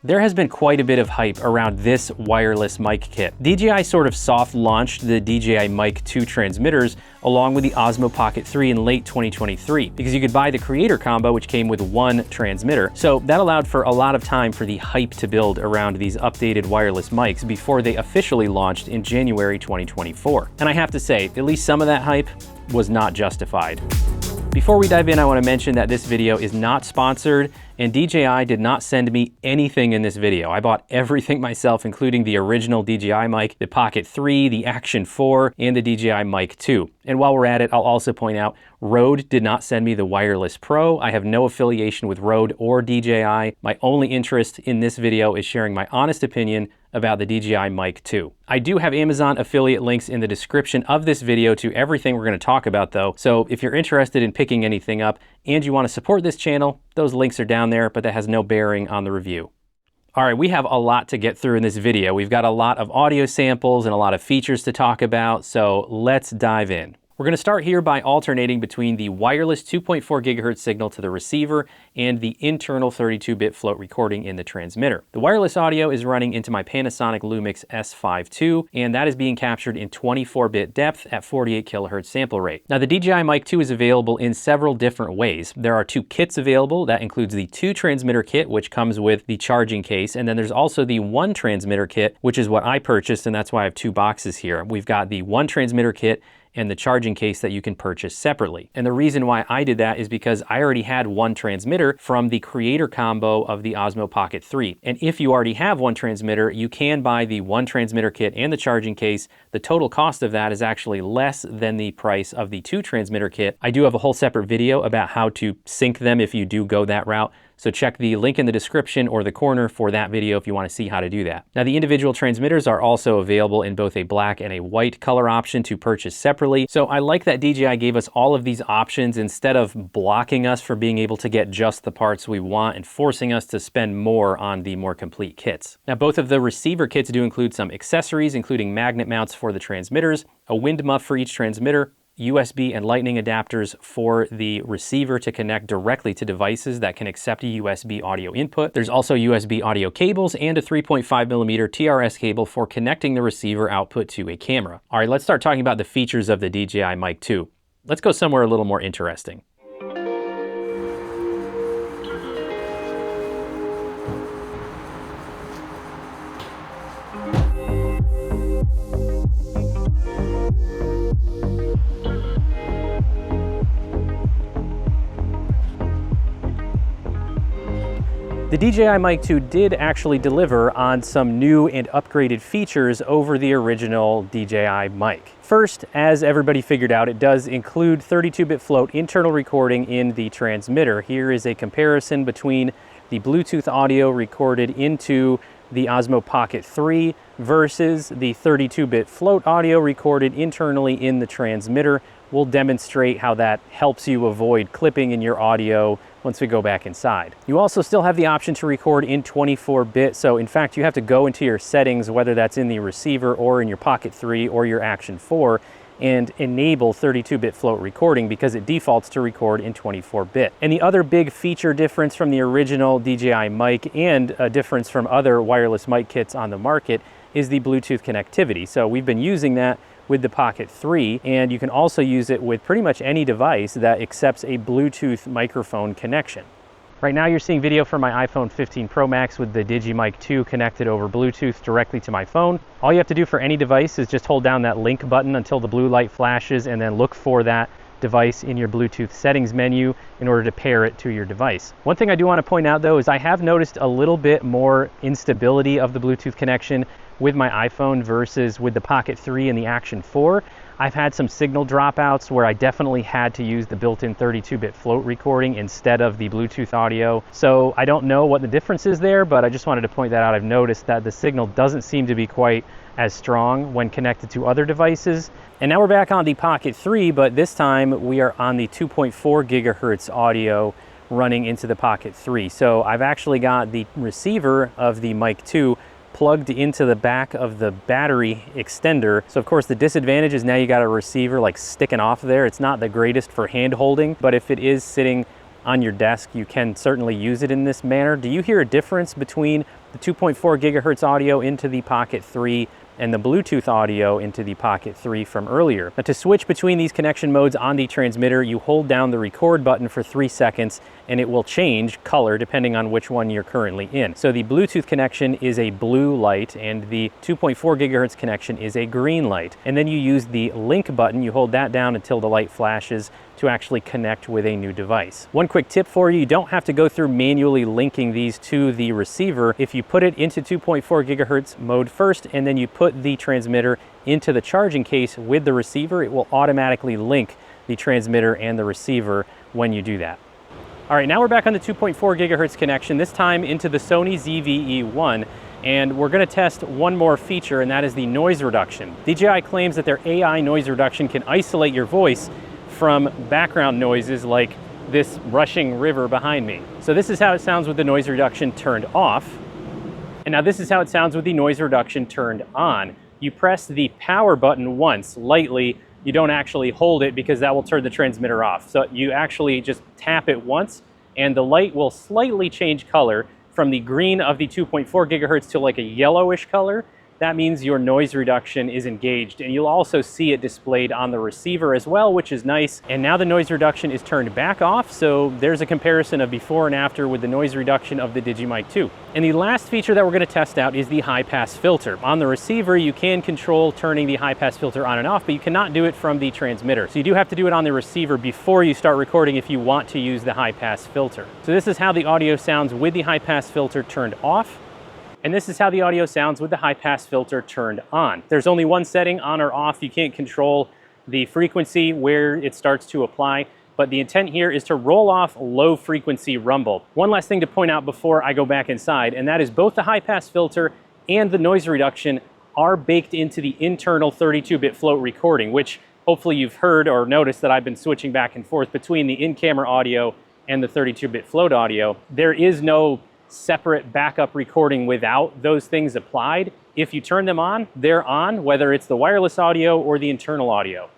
There has been quite a bit of hype around this wireless mic kit. DJI sort of soft launched the DJI Mic 2 transmitters along with the Osmo Pocket 3 in late 2023 because you could buy the creator combo, which came with one transmitter. So that allowed for a lot of time for the hype to build around these updated wireless mics before they officially launched in January 2024. And I have to say, at least some of that hype was not justified. Before we dive in, I want to mention that this video is not sponsored and DJI did not send me anything in this video. I bought everything myself, including the original DJI mic, the Pocket 3, the Action 4, and the DJI Mic 2. And while we're at it, I'll also point out Rode did not send me the Wireless Pro. I have no affiliation with Rode or DJI. My only interest in this video is sharing my honest opinion about the DJI Mic 2. I do have Amazon affiliate links in the description of this video to everything we're going to talk about though. So if you're interested in picking anything up and you want to support this channel, those links are down there, but that has no bearing on the review. All right, we have a lot to get through in this video. We've got a lot of audio samples and a lot of features to talk about, so let's dive in. We're going to start here by alternating between the wireless 2.4 gigahertz signal to the receiver and the internal 32-bit float recording in the transmitter. The wireless audio is running into my Panasonic Lumix S5 II, and that is being captured in 24-bit depth at 48 kilohertz sample rate. Now, the DJI Mic 2 is available in several different ways. There are two kits available. That includes the 2 transmitter kit, which comes with the charging case, and then there's also the 1 transmitter kit, which is what I purchased, and that's why I have 2 boxes here. We've got the 1 transmitter kit and the charging case that you can purchase separately. And the reason why I did that is because I already had 1 transmitter from the creator combo of the Osmo Pocket 3. And if you already have 1 transmitter, you can buy the 1 transmitter kit and the charging case. The total cost of that is actually less than the price of the 2 transmitter kit. I do have a whole separate video about how to sync them if you do go that route. So check the link in the description or the corner for that video if you want to see how to do that. Now, the individual transmitters are also available in both a black and a white color option to purchase separately. So I like that DJI gave us all of these options instead of blocking us from being able to get just the parts we want and forcing us to spend more on the more complete kits. Now, both of the receiver kits do include some accessories, including magnet mounts for the transmitters, a wind muff for each transmitter, USB and Lightning adapters for the receiver to connect directly to devices that can accept a USB audio input. There's also USB audio cables and a 3.5mm TRS cable for connecting the receiver output to a camera. All right, let's start talking about the features of the DJI Mic 2. Let's go somewhere a little more interesting. The DJI Mic 2 did actually deliver on some new and upgraded features over the original DJI mic. First, as everybody figured out, it does include 32-bit float internal recording in the transmitter. Here is a comparison between the Bluetooth audio recorded into the Osmo Pocket 3 versus the 32-bit float audio recorded internally in the transmitter. We'll demonstrate how that helps you avoid clipping in your audio once we go back inside. You also still have the option to record in 24-bit, so in fact you have to go into your settings, whether that's in the receiver or in your Pocket 3 or your Action 4, and enable 32-bit float recording because it defaults to record in 24-bit. And the other big feature difference from the original DJI mic and a difference from other wireless mic kits on the market is the Bluetooth connectivity. So we've been using that with the Pocket 3, and you can also use it with pretty much any device that accepts a Bluetooth microphone connection. Right now you're seeing video from my iPhone 15 Pro Max with the DJI Mic 2 connected over Bluetooth directly to my phone. All you have to do for any device is just hold down that link button until the blue light flashes and then look for that device in your Bluetooth settings menu in order to pair it to your device. One thing I do want to point out though is I have noticed a little bit more instability of the Bluetooth connection with my iPhone versus with the Pocket 3 and the Action 4. I've had some signal dropouts where I definitely had to use the built-in 32-bit float recording instead of the Bluetooth audio. So I don't know what the difference is there, but I just wanted to point that out. I've noticed that the signal doesn't seem to be quite as strong when connected to other devices. And now we're back on the Pocket 3, but this time we are on the 2.4 gigahertz audio running into the Pocket 3. So I've actually got the receiver of the Mic 2 plugged into the back of the battery extender. So of course the disadvantage is now you got a receiver like sticking off there. It's not the greatest for hand holding, but if it is sitting on your desk, you can certainly use it in this manner. Do you hear a difference between the 2.4 gigahertz audio into the Pocket 3, and the Bluetooth audio into the Pocket 3 from earlier. Now, to switch between these connection modes on the transmitter, you hold down the record button for 3 seconds and it will change color depending on which one you're currently in. So the Bluetooth connection is a blue light and the 2.4 gigahertz connection is a green light. And then you use the link button, you hold that down until the light flashes to actually connect with a new device. One quick tip for you, you don't have to go through manually linking these to the receiver. If you put it into 2.4 gigahertz mode first and then you put the transmitter into the charging case with the receiver, it will automatically link the transmitter and the receiver when you do that. All right, now we're back on the 2.4 gigahertz connection, this time into the Sony ZV-E1. And we're going to test one more feature, and that is the noise reduction. DJI claims that their AI noise reduction can isolate your voice from background noises like this rushing river behind me. So this is how it sounds with the noise reduction turned off. And now this is how it sounds with the noise reduction turned on. You press the power button once, lightly. You don't actually hold it because that will turn the transmitter off. So you actually just tap it once and the light will slightly change color from the green of the 2.4 gigahertz to like a yellowish color. That means your noise reduction is engaged, and you'll also see it displayed on the receiver as well, which is nice. And now the noise reduction is turned back off, so there's a comparison of before and after with the noise reduction of the DJI Mic 2. And the last feature that we're going to test out is the high pass filter. On the receiver, you can control turning the high pass filter on and off, but you cannot do it from the transmitter. So you do have to do it on the receiver before you start recording if you want to use the high pass filter. So this is how the audio sounds with the high pass filter turned off. And this is how the audio sounds with the high pass filter turned on. There's only one setting, on or off. You can't control the frequency where it starts to apply, but the intent here is to roll off low frequency rumble. One last thing to point out before I go back inside, and that is both the high pass filter and the noise reduction are baked into the internal 32-bit float recording, which hopefully you've heard or noticed that I've been switching back and forth between the in-camera audio and the 32-bit float audio. There is no separate backup recording without those things applied. If you turn them on, they're on, whether it's the wireless audio or the internal audio.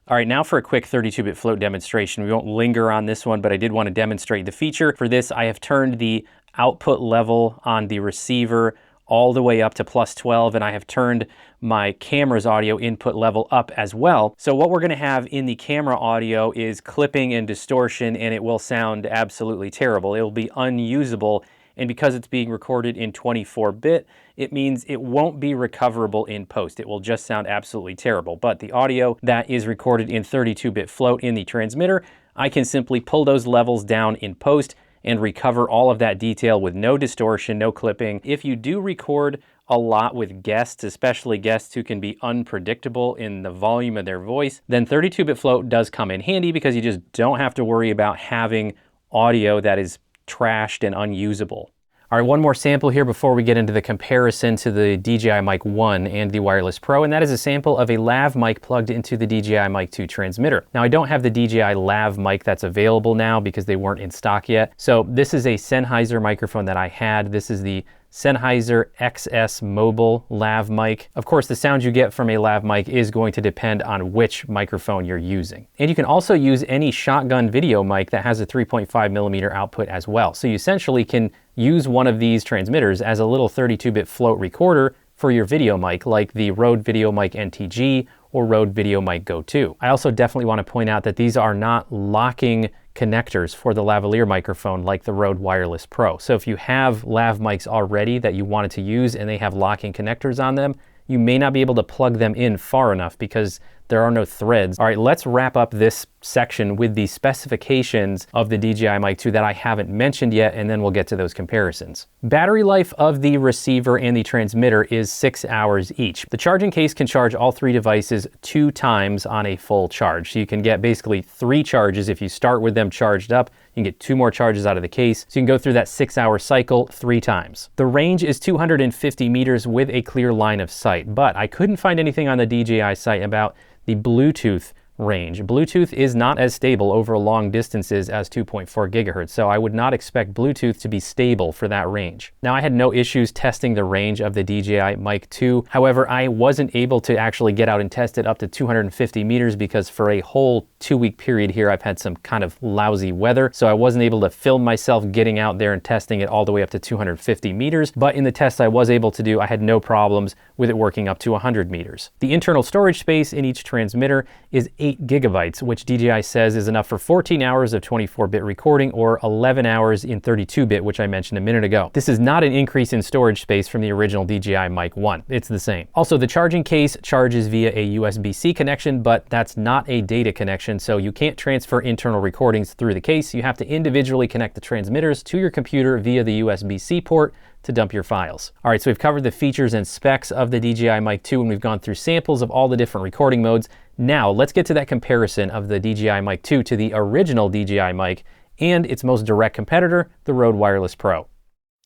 All right, now for a quick 32-bit float demonstration. We won't linger on this one, but I did want to demonstrate the feature. For this, I have turned the output level on the receiver all the way up to +12, and I have turned my camera's audio input level up as well. So what we're going to have in the camera audio is clipping and distortion, and it will sound absolutely terrible. It will be unusable. And because it's being recorded in 24-bit, it means it won't be recoverable in post. It will just sound absolutely terrible. But the audio that is recorded in 32-bit float in the transmitter, I can simply pull those levels down in post and recover all of that detail with no distortion, no clipping. If you do record a lot with guests, especially guests who can be unpredictable in the volume of their voice, then 32-bit float does come in handy because you just don't have to worry about having audio that is trashed and unusable. All right, one more sample here before we get into the comparison to the DJI Mic 1 and the Wireless Pro, and that is a sample of a lav mic plugged into the DJI Mic 2 transmitter. Now, I don't have the DJI lav mic that's available now because they weren't in stock yet. So this is a Sennheiser microphone that I had. This is the Sennheiser XS Mobile lav mic. Of course, the sound you get from a lav mic is going to depend on which microphone you're using. And you can also use any shotgun video mic that has a 3.5mm output as well. So you essentially can use one of these transmitters as a little 32-bit float recorder for your video mic, like the Rode VideoMic NTG or Rode VideoMic Go 2. I also definitely want to point out that these are not locking connectors for the lavalier microphone like the Rode Wireless Pro. So if you have lav mics already that you wanted to use and they have locking connectors on them, you may not be able to plug them in far enough because there are no threads. All right, let's wrap up this section with the specifications of the DJI Mic 2 that I haven't mentioned yet, and then we'll get to those comparisons. Battery life of the receiver and the transmitter is 6 hours each. The charging case can charge all three devices 2 times on a full charge. So you can get basically 3 charges if you start with them charged up. You can get 2 more charges out of the case. So you can go through that 6-hour cycle 3 times. The range is 250 meters with a clear line of sight, but I couldn't find anything on the DJI site about the Bluetooth range. Bluetooth is not as stable over long distances as 2.4 gigahertz, so I would not expect Bluetooth to be stable for that range. Now, I had no issues testing the range of the DJI Mic 2. However, I wasn't able to actually get out and test it up to 250 meters because for a whole 2-week period here, I've had some kind of lousy weather, so I wasn't able to film myself getting out there and testing it all the way up to 250 meters. But in the tests I was able to do, I had no problems with it working up to 100 meters. The internal storage space in each transmitter is 8 gigabytes, which DJI says is enough for 14 hours of 24-bit recording or 11 hours in 32-bit, which I mentioned a minute ago. This is not an increase in storage space from the original DJI Mic 1. It's the same. Also, the charging case charges via a USB-C connection, but that's not a data connection, so you can't transfer internal recordings through the case. You have to individually connect the transmitters to your computer via the USB-C port to dump your files. All right, so we've covered the features and specs of the DJI Mic 2 and we've gone through samples of all the different recording modes. Now let's get to that comparison of the DJI Mic 2 to the original DJI Mic and its most direct competitor, the Rode Wireless Pro.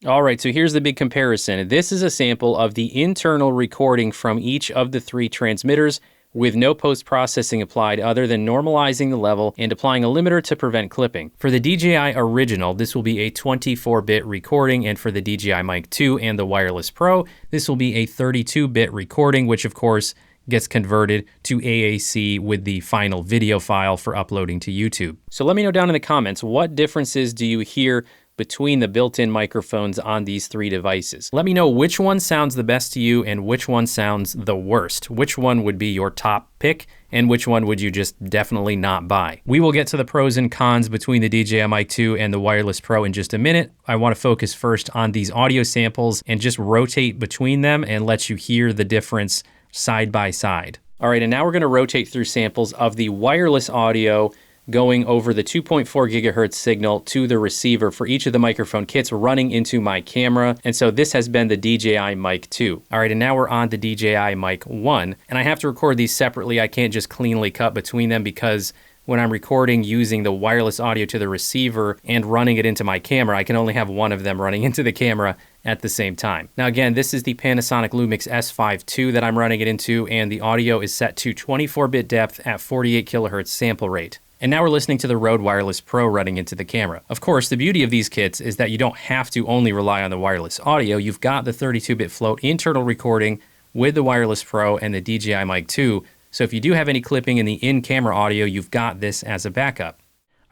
All right, so here's the big comparison. This is a sample of the internal recording from each of the 3 transmitters with no post-processing applied other than normalizing the level and applying a limiter to prevent clipping. For the DJI Original, this will be a 24-bit recording, and for the DJI Mic 2 and the Wireless Pro, this will be a 32-bit recording, which of course gets converted to AAC with the final video file for uploading to YouTube. So let me know down in the comments, what differences do you hear between the built-in microphones on these 3 devices? Let me know which one sounds the best to you and which one sounds the worst. Which one would be your top pick and which one would you just definitely not buy? We will get to the pros and cons between the DJI Mic 2 and the Wireless Pro in just a minute. I want to focus first on these audio samples and just rotate between them and let you hear the difference side by side. All right, and now we're going to rotate through samples of the wireless audio going over the 2.4 gigahertz signal to the receiver for each of the microphone kits running into my camera. And so this has been the DJI Mic 2. All right, and now we're on the DJI Mic 1. And I have to record these separately. I can't just cleanly cut between them because when I'm recording using the wireless audio to the receiver and running it into my camera, I can only have one of them running into the camera at the same time. Now again, this is the Panasonic Lumix S5 II that I'm running it into, and the audio is set to 24-bit depth at 48 kilohertz sample rate. And now we're listening to the Rode Wireless Pro running into the camera. Of course, the beauty of these kits is that you don't have to only rely on the wireless audio. You've got the 32-bit float internal recording with the Wireless Pro and the DJI Mic 2. So if you do have any clipping in the in-camera audio, you've got this as a backup.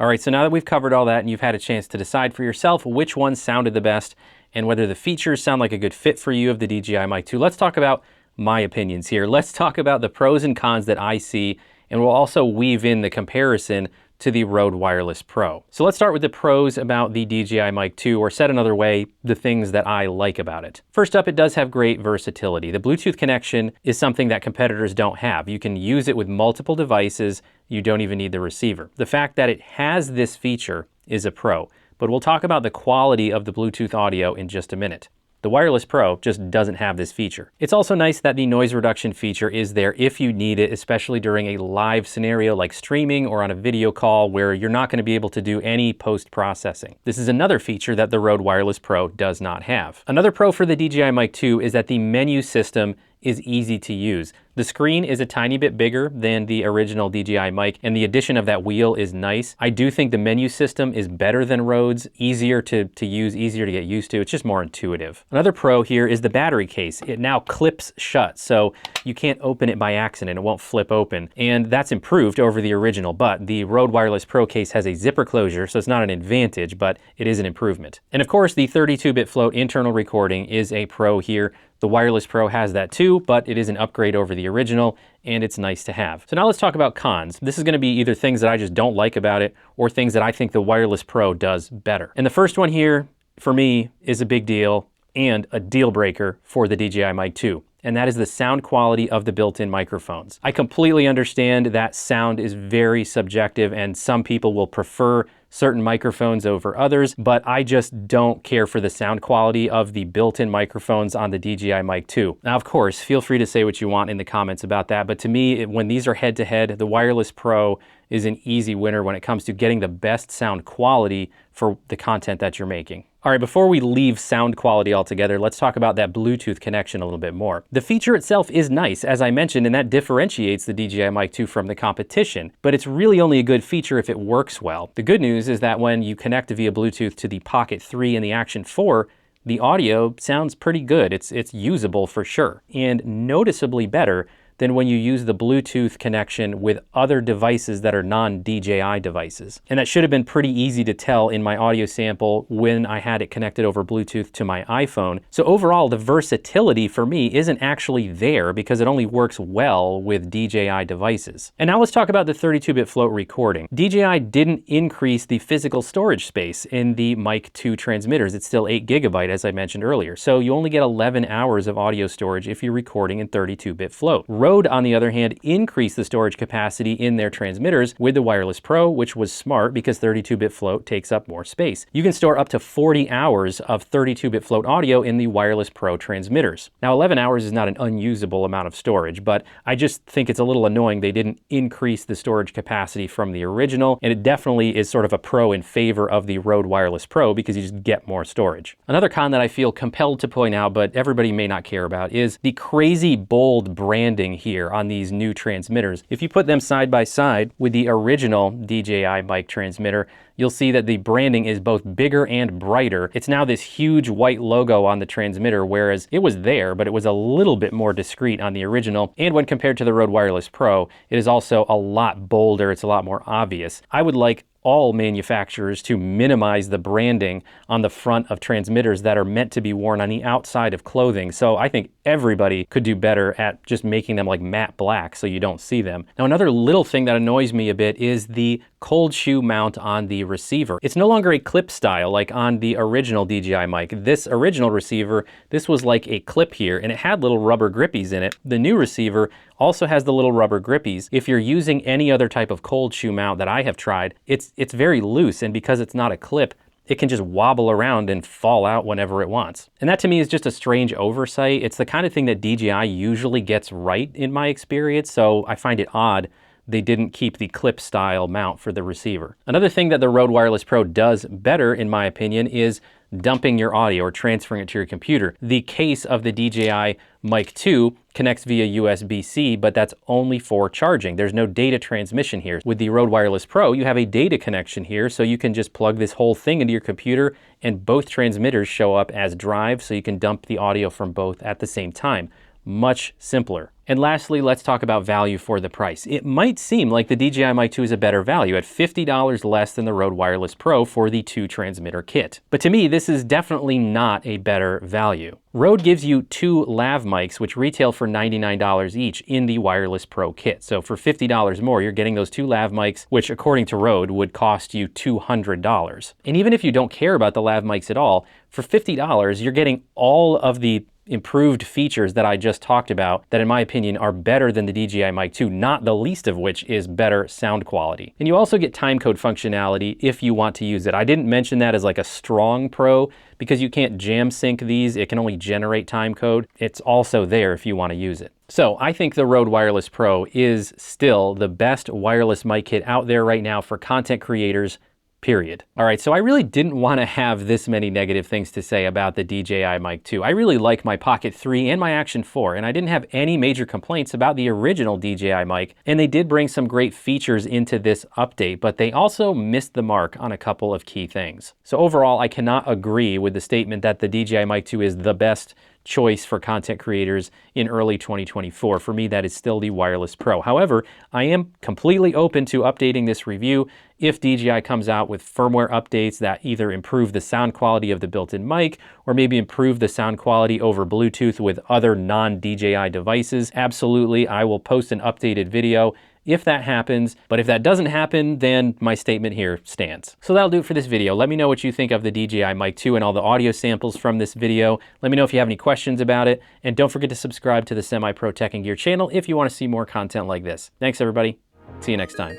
All right, so now that we've covered all that and you've had a chance to decide for yourself which one sounded the best and whether the features sound like a good fit for you of the DJI Mic 2, let's talk about my opinions here. Let's talk about the pros and cons that I see, and we'll also weave in the comparison to the Rode Wireless Pro. So let's start with the pros about the DJI Mic 2, or said another way, the things that I like about it. First up, it does have great versatility. The Bluetooth connection is something that competitors don't have. You can use it with multiple devices. You don't even need the receiver. The fact that it has this feature is a pro, but we'll talk about the quality of the Bluetooth audio in just a minute. The Wireless Pro just doesn't have this feature. It's also nice that the noise reduction feature is there if you need it, especially during a live scenario like streaming or on a video call where you're not going to be able to do any post-processing. This is another feature that the Rode Wireless Pro does not have. Another pro for the DJI Mic 2 is that the menu system is easy to use. The screen is a tiny bit bigger than the original DJI Mic, and the addition of that wheel is nice. I do think the menu system is better than Rode's, easier to use, easier to get used to. It's just more intuitive. Another pro here is the battery case. It now clips shut, so you can't open it by accident. It won't flip open, and that's improved over the original, but the Rode Wireless Pro case has a zipper closure, so it's not an advantage, but it is an improvement. And of course, the 32-bit float internal recording is a pro here. The Wireless Pro has that too, but it is an upgrade over the original, and it's nice to have. So now let's talk about cons. This is going to be either things that I just don't like about it or things that I think the Wireless Pro does better. And the first one here, for me, is a big deal and a deal breaker for the DJI Mic 2. And that is the sound quality of the built-in microphones. I completely understand that sound is very subjective and some people will prefer certain microphones over others, but I just don't care for the sound quality of the built-in microphones on the DJI Mic 2. Now, of course, feel free to say what you want in the comments about that, but to me, when these are head-to-head, the Wireless Pro is an easy winner when it comes to getting the best sound quality for the content that you're making. All right, before we leave sound quality altogether, let's talk about that Bluetooth connection a little bit more. The feature itself is nice, as I mentioned, and that differentiates the DJI Mic 2 from the competition, but it's really only a good feature if it works well. The good news is that when you connect via Bluetooth to the Pocket 3 and the Action 4, the audio sounds pretty good. It's usable for sure, and noticeably better than when you use the Bluetooth connection with other devices that are non-DJI devices. And that should have been pretty easy to tell in my audio sample when I had it connected over Bluetooth to my iPhone. So overall, the versatility for me isn't actually there because it only works well with DJI devices. And now let's talk about the 32-bit float recording. DJI didn't increase the physical storage space in the Mic 2 transmitters. It's still 8 GB, as I mentioned earlier. So you only get 11 hours of audio storage if you're recording in 32-bit float. Rode, on the other hand, increased the storage capacity in their transmitters with the Wireless Pro, which was smart because 32-bit float takes up more space. You can store up to 40 hours of 32-bit float audio in the Wireless Pro transmitters. Now, 11 hours is not an unusable amount of storage, but I just think it's a little annoying they didn't increase the storage capacity from the original, and it definitely is sort of a pro in favor of the Rode Wireless Pro because you just get more storage. Another con that I feel compelled to point out, but everybody may not care about, is the crazy bold branding here on these new transmitters. If you put them side by side with the original DJI Mic transmitter, you'll see that the branding is both bigger and brighter. It's now this huge white logo on the transmitter, whereas it was there, but it was a little bit more discreet on the original. And when compared to the Rode Wireless Pro, it is also a lot bolder. It's a lot more obvious. I would like all manufacturers to minimize the branding on the front of transmitters that are meant to be worn on the outside of clothing. So I think everybody could do better at just making them like matte black so you don't see them. Now, another little thing that annoys me a bit is the cold shoe mount on the receiver. It's no longer a clip style like on the original DJI Mic. This original receiver, this was like a clip here, and it had little rubber grippies in it. The new receiver also has the little rubber grippies. If you're using any other type of cold shoe mount that I have tried, it's very loose, and because it's not a clip, it can just wobble around and fall out whenever it wants. And that to me is just a strange oversight. It's the kind of thing that DJI usually gets right in my experience, so I find it odd they didn't keep the clip style mount for the receiver. Another thing that the Rode Wireless Pro does better, in my opinion, is dumping your audio or transferring it to your computer. The case of the DJI Mic 2 connects via USB-C, but that's only for charging. There's no data transmission here. With the Rode Wireless Pro, you have a data connection here, so you can just plug this whole thing into your computer and both transmitters show up as drives, so you can dump the audio from both at the same time. Much simpler. And lastly, let's talk about value for the price. It might seem like the DJI Mic 2 is a better value at $50 less than the Rode Wireless Pro for the 2 transmitter kit. But to me, this is definitely not a better value. Rode gives you 2 lav mics, which retail for $99 each in the Wireless Pro kit. So for $50 more, you're getting those 2 lav mics, which according to Rode would cost you $200. And even if you don't care about the lav mics at all, for $50, you're getting all of the improved features that I just talked about that in my opinion are better than the DJI Mic 2, not the least of which is better sound quality. And you also get timecode functionality if you want to use it. I didn't mention that as like a strong pro because you can't jam sync these, it can only generate timecode. It's also there if you want to use it. So I think the Rode Wireless Pro is still the best wireless mic kit out there right now for content creators, period. All right, so I really didn't want to have this many negative things to say about the DJI Mic 2. I really like my Pocket 3 and my Action 4, and I didn't have any major complaints about the original DJI Mic, and they did bring some great features into this update, but they also missed the mark on a couple of key things. So overall, I cannot agree with the statement that the DJI Mic 2 is the best choice for content creators in early 2024. For me, that is still the Wireless Pro. However, I am completely open to updating this review if DJI comes out with firmware updates that either improve the sound quality of the built-in mic or maybe improve the sound quality over Bluetooth with other non-DJI devices. Absolutely, I will post an updated video if that happens, but if that doesn't happen, then my statement here stands. So that'll do it for this video. Let me know what you think of the DJI Mic 2 and all the audio samples from this video. Let me know if you have any questions about it, and don't forget to subscribe to the Semi-Pro Tech and Gear channel if you want to see more content like this. Thanks everybody, see you next time.